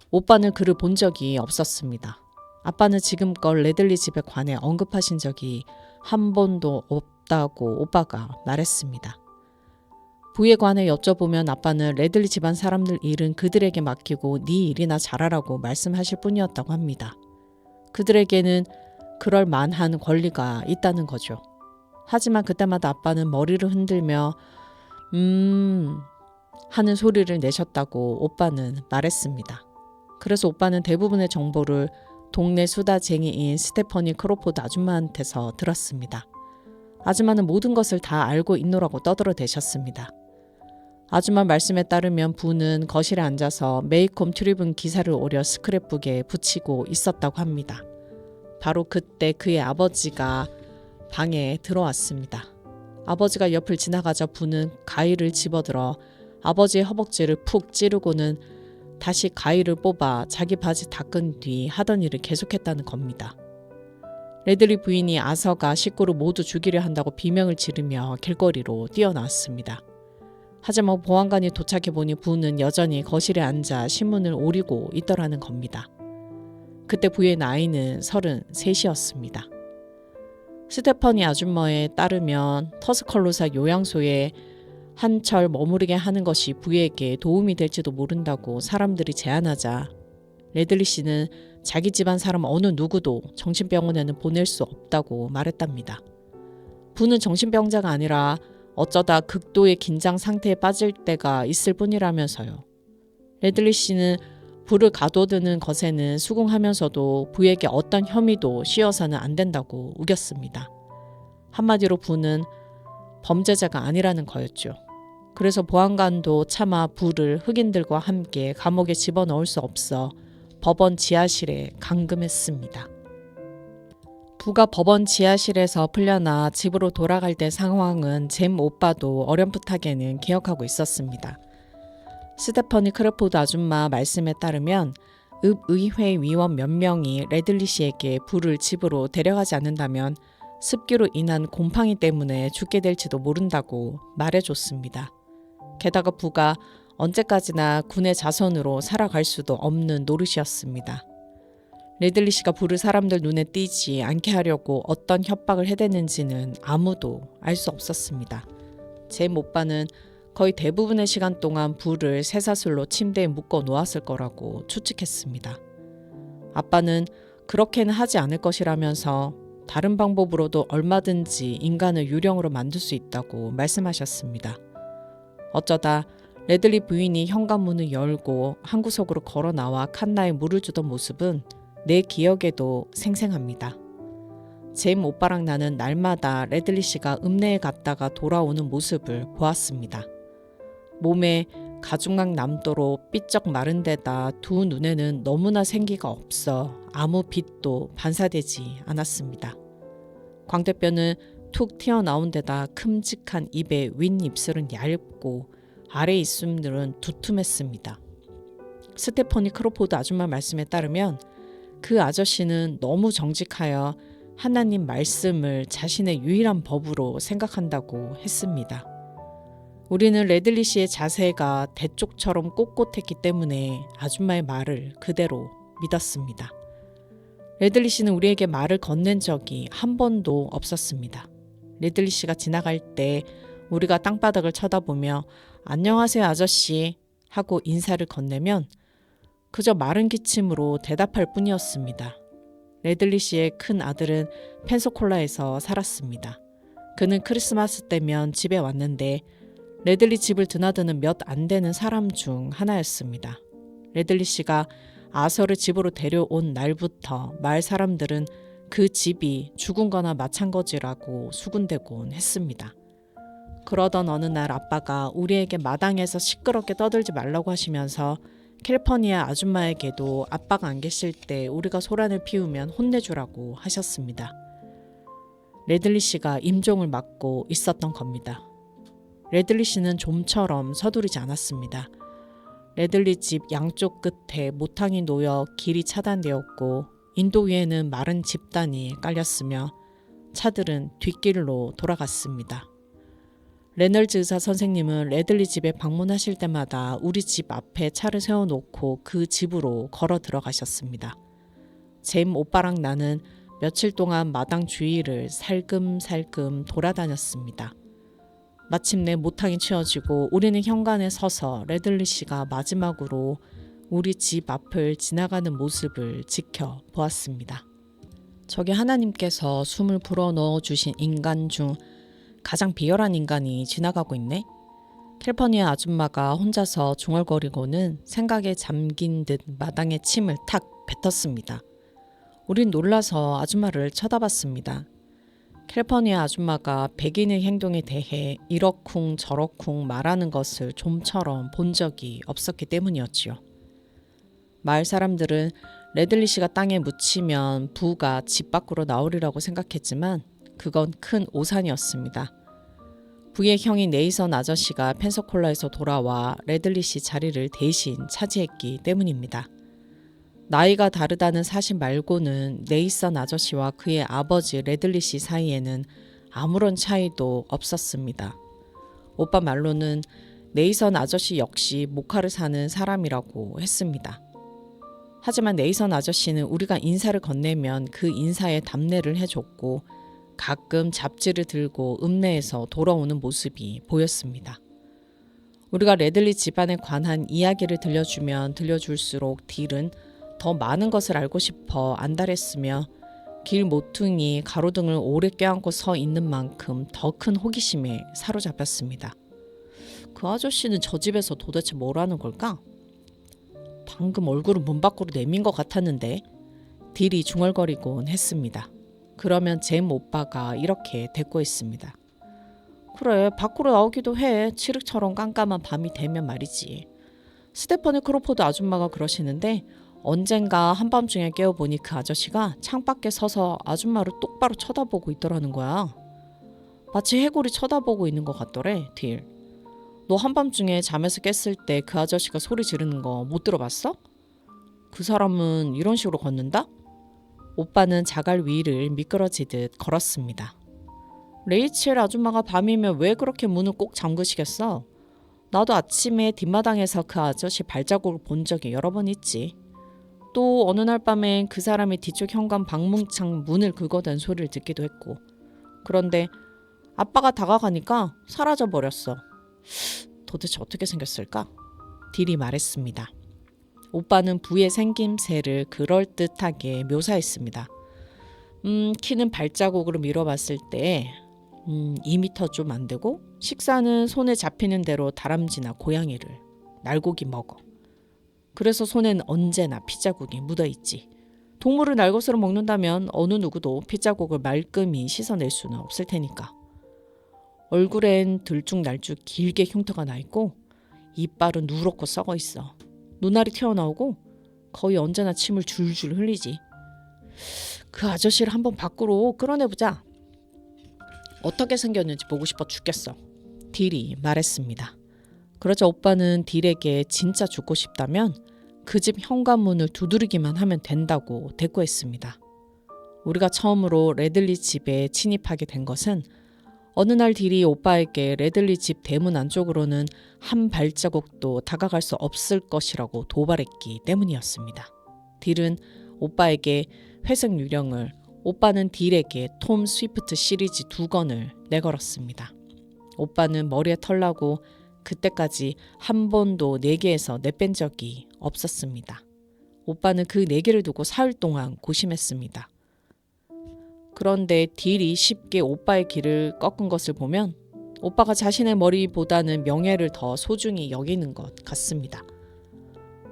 오빠는 그를 본 적이 없었습니다. 아빠는 지금껏 레들리 집에 관해 언급하신 적이 한 번도 없다고 오빠가 말했습니다. 부에 관해 여쭤보면 아빠는 레들리 집안 사람들 일은 그들에게 맡기고 네 일이나 잘하라고 말씀하실 뿐이었다고 합니다. 그들에게는 그럴 만한 권리가 있다는 거죠. 하지만 그때마다 아빠는 머리를 흔들며 하는 소리를 내셨다고 오빠는 말했습니다. 그래서 오빠는 대부분의 정보를 동네 수다쟁이인 스테퍼니 크로포드 아줌마한테서 들었습니다. 아줌마는 모든 것을 다 알고 있노라고 떠들어대셨습니다. 아줌마 말씀에 따르면 부는 거실에 앉아서 메이콤 트리븐 기사를 오려 스크랩북에 붙이고 있었다고 합니다. 바로 그때 그의 아버지가 방에 들어왔습니다. 아버지가 옆을 지나가자 부는 가위를 집어들어 아버지의 허벅지를 푹 찌르고는 다시 가위를 뽑아 자기 바지 닦은 뒤 하던 일을 계속했다는 겁니다. 레들리 부인이 아서가 식구를 모두 죽이려 한다고 비명을 지르며 길거리로 뛰어나왔습니다. 하지만 보안관이 도착해보니 부는 여전히 거실에 앉아 신문을 오리고 있더라는 겁니다. 그때 부의 나이는 33이었습니다. 스테퍼니 아줌마에 따르면 터스컬로사 요양소에 한철 머무르게 하는 것이 부에게 도움이 될지도 모른다고 사람들이 제안하자 레들리 씨는 자기 집안 사람 어느 누구도 정신병원에는 보낼 수 없다고 말했답니다. 부는 정신병자가 아니라 어쩌다 극도의 긴장 상태에 빠질 때가 있을 뿐이라면서요. 레들리 씨는 부를 가둬두는 것에는 수긍하면서도 부에게 어떤 혐의도 씌워서는 안 된다고 우겼습니다. 한마디로 부는 범죄자가 아니라는 거였죠. 그래서 보안관도 차마 부를 흑인들과 함께 감옥에 집어넣을 수 없어 법원 지하실에 감금했습니다. 부가 법원 지하실에서 풀려나 집으로 돌아갈 때 상황은 잼 오빠도 어렴풋하게는 기억하고 있었습니다. 스테퍼니 크로포드 아줌마 말씀에 따르면 읍의회 위원 몇 명이 레들리 씨에게 부를 집으로 데려가지 않는다면 습기로 인한 곰팡이 때문에 죽게 될지도 모른다고 말해줬습니다. 게다가 부가 언제까지나 군의 자손으로 살아갈 수도 없는 노릇이었습니다. 레들리 씨가 부를 사람들 눈에 띄지 않게 하려고 어떤 협박을 해댔는지는 아무도 알 수 없었습니다. 잼 오빠는 거의 대부분의 시간 동안 부를 쇠사슬로 침대에 묶어 놓았을 거라고 추측했습니다. 아빠는 그렇게는 하지 않을 것이라면서 다른 방법으로도 얼마든지 인간을 유령으로 만들 수 있다고 말씀하셨습니다. 어쩌다 레들리 부인이 현관문을 열고 한 구석으로 걸어 나와 칸나에 물을 주던 모습은 내 기억에도 생생합니다. 잼 오빠랑 나는 날마다 레들리 씨가 읍내에 갔다가 돌아오는 모습을 보았습니다. 몸에 가죽막 남도록 삐쩍 마른 데다 두 눈에는 너무나 생기가 없어 아무 빛도 반사되지 않았습니다. 광대뼈는 툭 튀어나온 데다 큼직한 입의 윗입술은 얇고 아래 입술은 두툼했습니다. 스테퍼니 크로포드 아줌마 말씀에 따르면 그 아저씨는 너무 정직하여 하나님 말씀을 자신의 유일한 법으로 생각한다고 했습니다. 우리는 레들리 씨의 자세가 대쪽처럼 꼿꼿했기 때문에 아줌마의 말을 그대로 믿었습니다. 레들리 씨는 우리에게 말을 건넨 적이 한 번도 없었습니다. 레들리 씨가 지나갈 때 우리가 땅바닥을 쳐다보며 안녕하세요 아저씨 하고 인사를 건네면 그저 마른 기침으로 대답할 뿐이었습니다. 레들리 씨의 큰 아들은 펜사콜라에서 살았습니다. 그는 크리스마스 때면 집에 왔는데 레들리 집을 드나드는 몇 안 되는 사람 중 하나였습니다. 레들리 씨가 아서를 집으로 데려온 날부터 마을 사람들은 그 집이 죽은 거나 마찬가지라고 수군대곤 했습니다. 그러던 어느 날 아빠가 우리에게 마당에서 시끄럽게 떠들지 말라고 하시면서 캘리포니아 아줌마에게도 아빠가 안 계실 때 우리가 소란을 피우면 혼내주라고 하셨습니다. 레들리 씨가 임종을 맞고 있었던 겁니다. 레들리 씨는 좀처럼 서두르지 않았습니다. 레들리 집 양쪽 끝에 모탕이 놓여 길이 차단되었고 인도 위에는 마른 집단이 깔렸으며 차들은 뒷길로 돌아갔습니다. 레널즈 의사 선생님은 레들리 집에 방문하실 때마다 우리 집 앞에 차를 세워놓고 그 집으로 걸어 들어가셨습니다. 잼 오빠랑 나는 며칠 동안 마당 주위를 살금살금 돌아다녔습니다. 마침내 모탕이 치워지고 우리는 현관에 서서 레들리 씨가 마지막으로 우리 집 앞을 지나가는 모습을 지켜보았습니다. 저기 하나님께서 숨을 불어넣어 주신 인간 중 가장 비열한 인간이 지나가고 있네. 캘리포니아 아줌마가 혼자서 중얼거리고는 생각에 잠긴 듯 마당에 침을 탁 뱉었습니다. 우린 놀라서 아줌마를 쳐다봤습니다. 캘리포니아 아줌마가 백인의 행동에 대해 이러쿵 저러쿵 말하는 것을 좀처럼 본 적이 없었기 때문이었지요. 마을 사람들은 레들리 씨가 땅에 묻히면 부가 집 밖으로 나오리라고 생각했지만 그건 큰 오산이었습니다. 부의 형인 네이선 아저씨가 펜서콜라에서 돌아와 레들리 씨 자리를 대신 차지했기 때문입니다. 나이가 다르다는 사실 말고는 네이선 아저씨와 그의 아버지 레들리 씨 사이에는 아무런 차이도 없었습니다. 오빠 말로는 네이선 아저씨 역시 모카를 사는 사람이라고 했습니다. 하지만 네이선 아저씨는 우리가 인사를 건네면 그 인사에 답례를 해줬고 가끔 잡지를 들고 읍내에서 돌아오는 모습이 보였습니다. 우리가 레들리 집안에 관한 이야기를 들려주면 들려줄수록 딜은 더 많은 것을 알고 싶어 안달했으며 길 모퉁이 가로등을 오래 껴안고 서 있는 만큼 더 큰 호기심에 사로잡혔습니다. 그 아저씨는 저 집에서 도대체 뭘 하는 걸까? 방금 얼굴을 문 밖으로 내민 것 같았는데 딜이 중얼거리곤 했습니다. 그러면 잼 오빠가 이렇게 대꾸했습니다. 그래, 밖으로 나오기도 해. 칠흑처럼 깜깜한 밤이 되면 말이지. 스테퍼니 크로포드 아줌마가 그러시는데 언젠가 한밤중에 깨어보니 그 아저씨가 창밖에 서서 아줌마를 똑바로 쳐다보고 있더라는 거야. 마치 해골이 쳐다보고 있는 것 같더래, 딜. 너 한밤중에 잠에서 깼을 때 그 아저씨가 소리 지르는 거 못 들어봤어? 그 사람은 이런 식으로 걷는다? 오빠는 자갈 위를 미끄러지듯 걸었습니다. 레이첼 아줌마가 밤이면 왜 그렇게 문을 꼭 잠그시겠어? 나도 아침에 뒷마당에서 그 아저씨 발자국을 본 적이 여러 번 있지. 또 어느 날 밤엔 그 사람이 뒤쪽 현관 방문창 문을 긁어댄 소리를 듣기도 했고. 그런데 아빠가 다가가니까 사라져버렸어. 도대체 어떻게 생겼을까? 딜이 말했습니다. 오빠는 부의 생김새를 그럴듯하게 묘사했습니다. 키는 발자국으로 밀어봤을 때 2m 좀 안 되고 식사는 손에 잡히는 대로 다람쥐나 고양이를 날고기 먹어. 그래서 손엔 언제나 피자국이 묻어있지. 동물을 날 것으로 먹는다면 어느 누구도 피자국을 말끔히 씻어낼 수는 없을 테니까. 얼굴엔 들쭉날쭉 길게 흉터가 나있고 이빨은 누렇고 썩어있어. 눈알이 튀어나오고 거의 언제나 침을 줄줄 흘리지. 그 아저씨를 한번 밖으로 끌어내보자. 어떻게 생겼는지 보고 싶어 죽겠어. 딜이 말했습니다. 그러자 오빠는 딜에게 진짜 죽고 싶다면 그 집 현관문을 두드리기만 하면 된다고 대꾸했습니다. 우리가 처음으로 레들리 집에 침입하게 된 것은 어느 날 딜이 오빠에게 레들리 집 대문 안쪽으로는 한 발자국도 다가갈 수 없을 것이라고 도발했기 때문이었습니다. 딜은 오빠에게 회색 유령을, 오빠는 딜에게 톰 스위프트 시리즈 2권을 내걸었습니다. 오빠는 머리에 털나고 그때까지 한 번도 4개에서 내뺀 적이 없었습니다. 오빠는 그 4개를 두고 사흘 동안 고심했습니다. 그런데 딜이 쉽게 오빠의 길을 꺾은 것을 보면 오빠가 자신의 머리보다는 명예를 더 소중히 여기는 것 같습니다.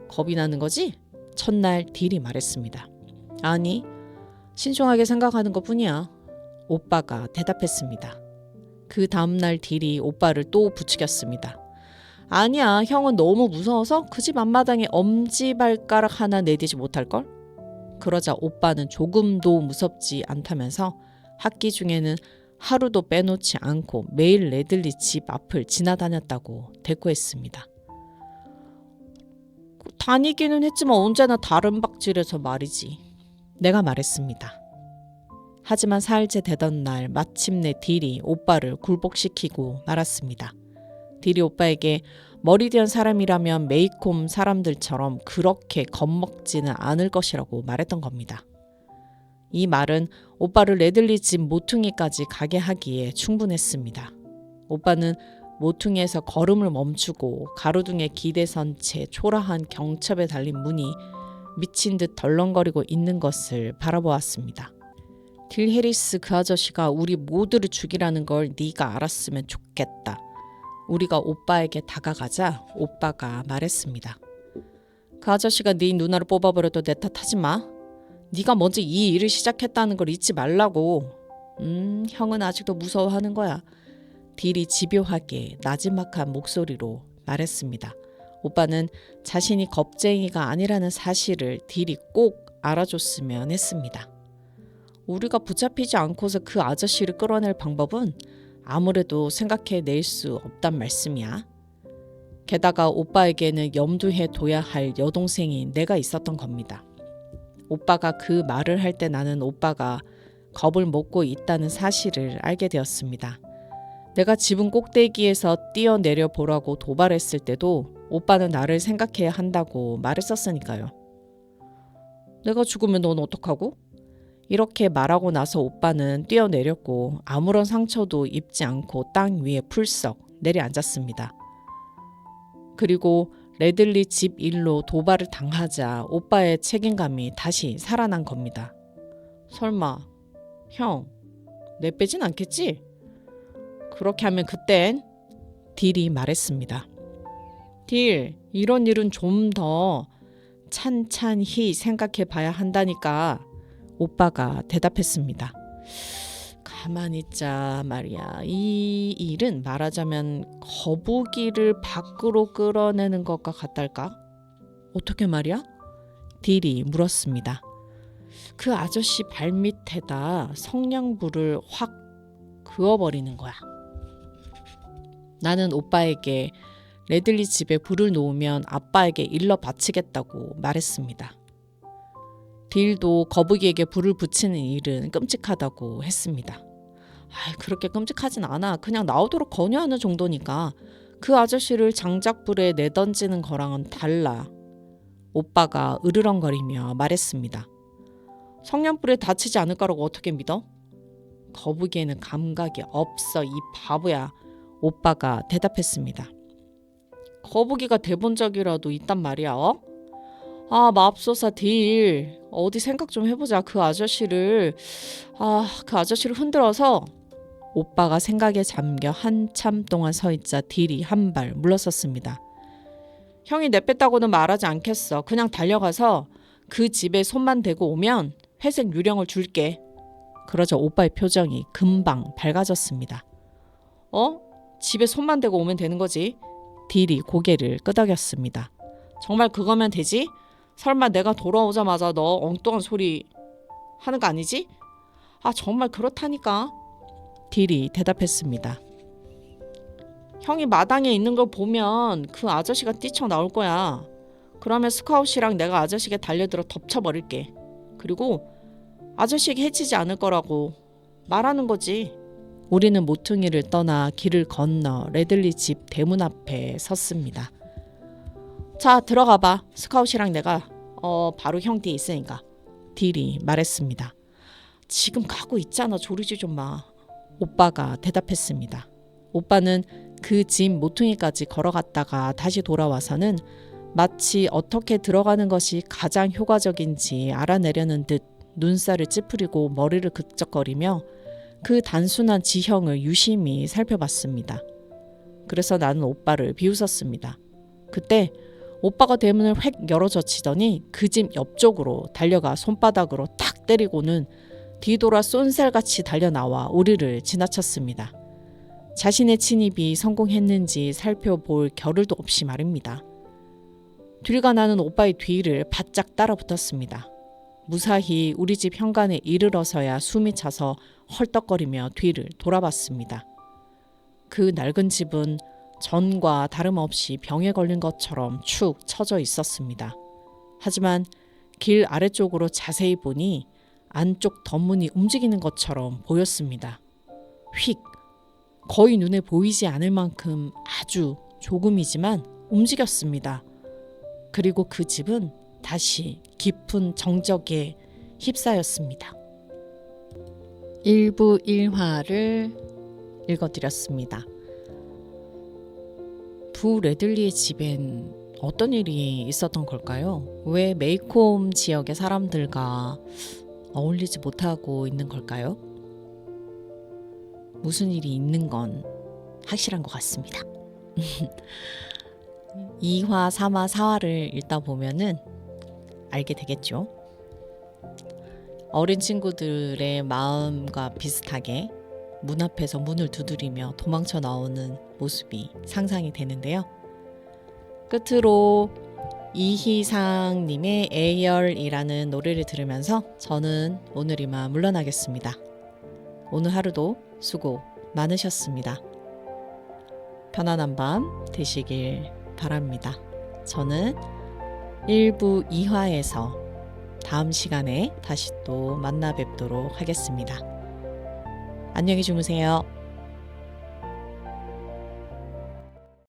겁이 나는 거지? 첫날 딜이 말했습니다. 아니, 신중하게 생각하는 것뿐이야. 오빠가 대답했습니다. 그 다음날 딜이 오빠를 또 부추겼습니다. 아니야, 형은 너무 무서워서 그 집 앞마당에 엄지발가락 하나 내디지 못할걸? 그러자 오빠는 조금도 무섭지 않다면서 학기 중에는 하루도 빼놓지 않고 매일 레들리 집 앞을 지나다녔다고 대꾸했습니다. 다니기는 했지만 언제나 다른 박질에서 말이지. 내가 말했습니다. 하지만 사흘째 되던 날 마침내 딜이 오빠를 굴복시키고 말았습니다. 딜이 오빠에게 머리디언 사람이라면 메이콤 사람들처럼 그렇게 겁먹지는 않을 것이라고 말했던 겁니다. 이 말은 오빠를 레들리 집 모퉁이까지 가게 하기에 충분했습니다. 오빠는 모퉁이에서 걸음을 멈추고 가로등에 기대선 채 초라한 경첩에 달린 문이 미친 듯 덜렁거리고 있는 것을 바라보았습니다. 딜 해리스 그 아저씨가 우리 모두를 죽이라는 걸 네가 알았으면 좋겠다. 우리가 오빠에게 다가가자 오빠가 말했습니다. 그 아저씨가 네 누나를 뽑아버려도 내 탓하지 마. 네가 먼저 이 일을 시작했다는 걸 잊지 말라고. 형은 아직도 무서워하는 거야. 딜이 집요하게 나지막한 목소리로 말했습니다. 오빠는 자신이 겁쟁이가 아니라는 사실을 딜이 꼭 알아줬으면 했습니다. 우리가 붙잡히지 않고서 그 아저씨를 끌어낼 방법은 아무래도 생각해낼 수 없단 말씀이야. 게다가 오빠에게는 염두해 둬야 할 여동생인 내가 있었던 겁니다. 오빠가 그 말을 할 때 나는 오빠가 겁을 먹고 있다는 사실을 알게 되었습니다. 내가 지붕 꼭대기에서 뛰어내려 보라고 도발했을 때도 오빠는 나를 생각해야 한다고 말했었으니까요. 내가 죽으면 넌 어떡하고? 이렇게 말하고 나서 오빠는 뛰어내렸고 아무런 상처도 입지 않고 땅 위에 풀썩 내려앉았습니다. 그리고 레들리 집 일로 도발을 당하자 오빠의 책임감이 다시 살아난 겁니다. 설마 형, 내 빼진 않겠지? 그렇게 하면 그땐 딜이 말했습니다. 딜, 이런 일은 좀 더 찬찬히 생각해 봐야 한다니까. 오빠가 대답했습니다. 가만히 있자 말이야. 이 일은 말하자면 거북이를 밖으로 끌어내는 것과 같달까? 어떻게 말이야? 딜이 물었습니다. 그 아저씨 발밑에다 성냥불을 확 그어버리는 거야. 나는 오빠에게 레들리 집에 불을 놓으면 아빠에게 일러 바치겠다고 말했습니다. 딜도 거북이에게 불을 붙이는 일은 끔찍하다고 했습니다. 그렇게 끔찍하진 않아. 그냥 나오도록 권유하는 정도니까. 그 아저씨를 장작불에 내던지는 거랑은 달라. 오빠가 으르렁거리며 말했습니다. 성냥불에 다치지 않을 거라고 어떻게 믿어? 거북이에는 감각이 없어, 이 바보야. 오빠가 대답했습니다. 거북이가 대본 적이라도 있단 말이야. 맙소사 딜. 어디 생각 좀 해보자. 그 아저씨를 흔들어서. 오빠가 생각에 잠겨 한참 동안 서있자 딜이 한 발 물러섰습니다. 형이 내뺐다고는 말하지 않겠어. 그냥 달려가서 그 집에 손만 대고 오면 회색 유령을 줄게. 그러자 오빠의 표정이 금방 밝아졌습니다. 집에 손만 대고 오면 되는 거지. 딜이 고개를 끄덕였습니다. 정말 그거면 되지? 설마 내가 돌아오자마자 너 엉뚱한 소리 하는 거 아니지? 정말 그렇다니까. 딜이 대답했습니다. 형이 마당에 있는 걸 보면 그 아저씨가 뛰쳐나올 거야. 그러면 스카웃이랑 내가 아저씨에게 달려들어 덮쳐버릴게. 그리고 아저씨에게 해치지 않을 거라고 말하는 거지. 우리는 모퉁이를 떠나 길을 건너 레들리 집 대문 앞에 섰습니다. 자, 들어가봐. 스카웃이랑 내가 바로 형 뒤에 있으니까. 딜이 말했습니다. 지금 가고 있잖아. 조르지 좀 마. 오빠가 대답했습니다. 오빠는 그 집 모퉁이까지 걸어갔다가 다시 돌아와서는 마치 어떻게 들어가는 것이 가장 효과적인지 알아내려는 듯 눈살을 찌푸리고 머리를 극적거리며 그 단순한 지형을 유심히 살펴봤습니다. 그래서 나는 오빠를 비웃었습니다. 그때 오빠가 대문을 획 열어젖히더니 그 집 옆쪽으로 달려가 손바닥으로 탁 때리고는 뒤돌아 쏜살같이 달려나와 우리를 지나쳤습니다. 자신의 침입이 성공했는지 살펴볼 겨를도 없이 말입니다. 뒤가 나는 오빠의 뒤를 바짝 따라붙었습니다. 무사히 우리 집 현관에 이르러서야 숨이 차서 헐떡거리며 뒤를 돌아봤습니다. 그 낡은 집은 전과 다름없이 병에 걸린 것처럼 축 처져 있었습니다. 하지만 길 아래쪽으로 자세히 보니 안쪽 덧문이 움직이는 것처럼 보였습니다. 휙! 거의 눈에 보이지 않을 만큼 아주 조금이지만 움직였습니다. 그리고 그 집은 다시 깊은 정적에 휩싸였습니다. 1부 1화를 읽어드렸습니다. 부 레들리의 집엔 어떤 일이 있었던 걸까요? 왜 메이콤 지역의 사람들과 어울리지 못하고 있는 걸까요? 무슨 일이 있는 건 확실한 것 같습니다. 2화, 3화, 4화를 읽다 보면은 알게 되겠죠. 어린 친구들의 마음과 비슷하게 문 앞에서 문을 두드리며 도망쳐 나오는 모습이 상상이 되는데요. 끝으로 이희상님의 애열이라는 노래를 들으면서 저는 오늘 이만 물러나겠습니다. 오늘 하루도 수고 많으셨습니다. 편안한 밤 되시길 바랍니다. 저는 1부 2화에서 다음 시간에 다시 또 만나 뵙도록 하겠습니다. 안녕히 주무세요.